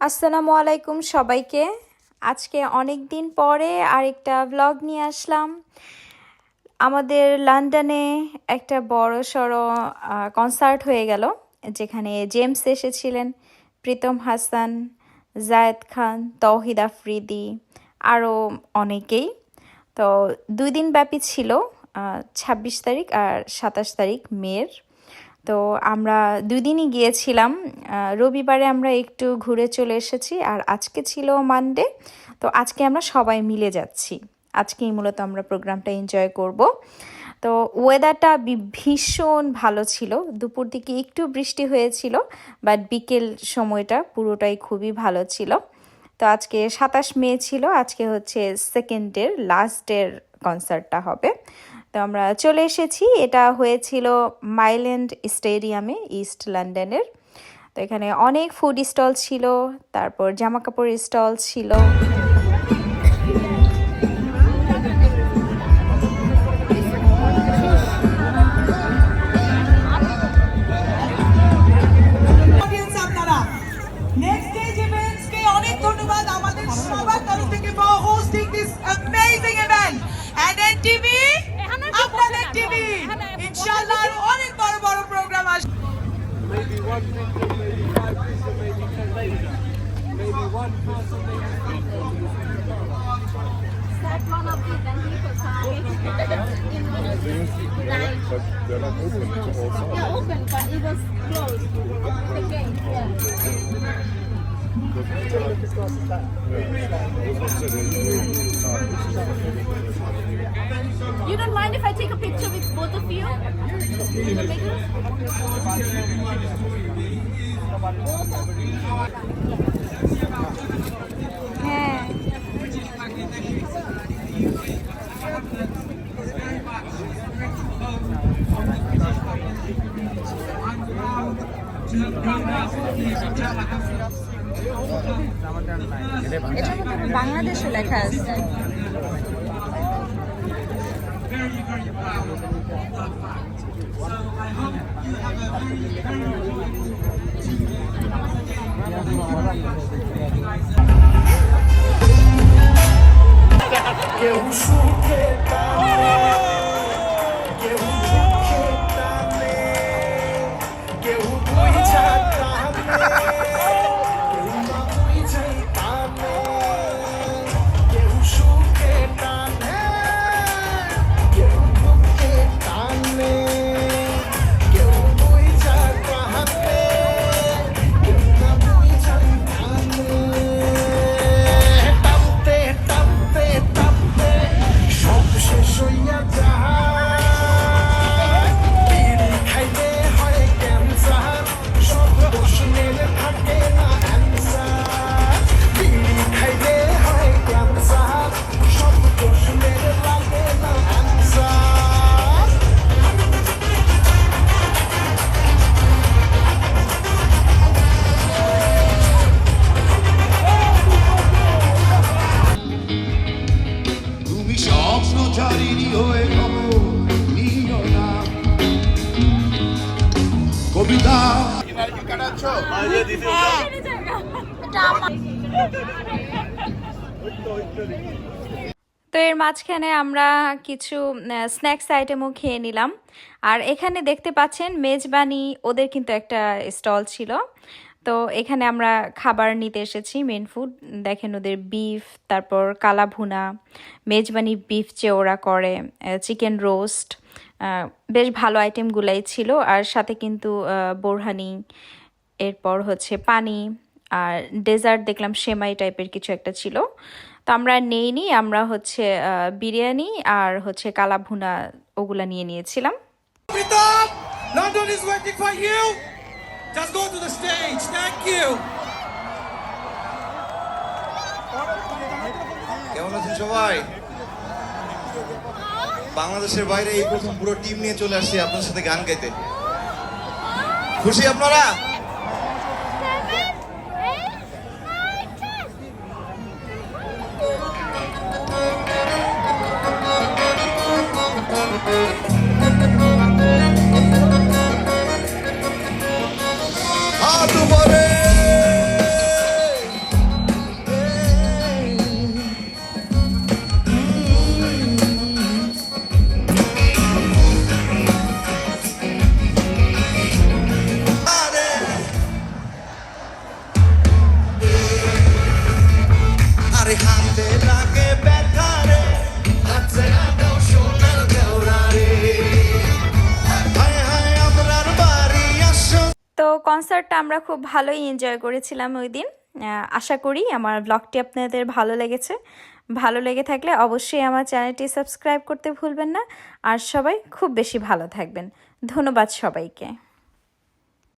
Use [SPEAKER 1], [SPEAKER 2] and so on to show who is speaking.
[SPEAKER 1] আসসালামু আলাইকুম সবাইকে। আজকে অনেক দিন পরে আরেকটা ব্লগ নিয়ে আসলাম। আমাদের লন্ডনে একটা বড়সড় কনসার্ট হয়ে গেল, যেখানে জেমস এসেছিলেন, প্রীতম হাসান, জায়েদ খান, তৌহিদ আফ্রিদি, আরও অনেকেই। তো 2 দিন ব্যাপী ছিল, 26 তারিখ আর 27 তারিখ মের। তো আমরা 2 দিনই গিয়েছিলাম। রবিবারে আমরা একটু ঘুরে চলে এসেছি, আর আজকে ছিল মানডে। তো আজকে আমরা সবাই মিলে যাচ্ছি। আজকেই মূলত আমরা প্রোগ্রামটা এনজয় করব। তো ওয়েদারটা ভীষণ ভালো ছিল। দুপুর দিকে একটু বৃষ্টি হয়েছিল, বাট বিকেল সময়টা পুরোটাই খুবই ভালো ছিল। তো আজকে 27 মে ছিল, আজকে হচ্ছে সেকেন্ডের লাস্টের কনসার্টটা হবে। তো আমরা চলে এসেছি। এটা হয়েছিল মাইল্যান্ড স্টেডিয়ামে, ইস্ট লন্ডনের। তো এখানে অনেক ফুড স্টল ছিল, তারপর জামা কাপড়ের স্টল ছিল।
[SPEAKER 2] Maybe one person, maybe 5 people, maybe 10 people. Maybe one person, maybe 3 people.
[SPEAKER 3] Start one of these and people come in like
[SPEAKER 4] But they're not open to all sides.
[SPEAKER 3] they're open but it was closed. The gate, yeah. You don't mind if I take a picture with both of you? In the middle?
[SPEAKER 1] হ্যাঁ, এটা বাংলাদেশে লেখা আছে।
[SPEAKER 5] কেউ সুখে টানে, কেউ দুঃখে টানে, কেউ বুঝা টানে, কেউ না বুঝাই টানে, কেউ সুখে টানে, কেউ দুঃখে টানে, কেউ বুঝা টানে, কেউ না বুঝাই টানে। টানতে টানতে টানতে সব শেষ হইয়া যায়। বিড়ি খাইলে হয় ক্যান্সার, সব প্রশ্নের থাকে না অ্যান্সার। বিড়ি খাইলে হয় ক্যান্সার, সব প্রশ্নের লাগে না অ্যান্সার।
[SPEAKER 6] তুমি স্বপ্নচারিণী হয়ে খবর নিও না কবিতা
[SPEAKER 1] তো এর মাঝখানে আমরা কিছু স্ন্যাক্স আইটেমও খেয়ে নিলাম। আর এখানে দেখতে পাচ্ছেন মেজবানি, ওদের কিন্তু একটা স্টল ছিল। তো এখানে আমরা খাবার নিতে এসেছি, মেন ফুড। দেখেন ওদের বিফ, তারপর কালা ভুনা, মেজবানি বিফ যে ওরা করে, চিকেন রোস্ট, বেশ ভালো আইটেমগুলাই ছিল। আর সাথে কিন্তু বোরহানি, এরপর হচ্ছে পানি, আর ডেজার্ট দেখলাম সেমাই টাইপের কিছু একটা ছিল। তো আমরা নেইনি, আমরা হচ্ছে বিরিয়ানি আর হচ্ছে কালা ভুনা ওগুলা নিয়ে নিয়েছিলাম।
[SPEAKER 5] Pritam, London is waiting for you. Just go to the stage. Thank you.
[SPEAKER 7] কেমন আছেন সবাই? বাংলাদেশের বাইরে এই প্রথম পুরো টিম নিয়ে চলে আসছি আপনার সাথে গান গাইতে। খুশি আপনারা? হাত উপরে
[SPEAKER 1] কনসার্টটা আমরা খুব ভালোই এনজয় করেছিলাম ওই দিন। আশা করি আমার ব্লগটি আপনাদের ভালো লেগেছে। ভালো লেগে থাকলে অবশ্যই আমার চ্যানেলটি সাবস্ক্রাইব করতে ভুলবেন না। আর সবাই খুব বেশি ভালো থাকবেন। ধন্যবাদ সবাইকে।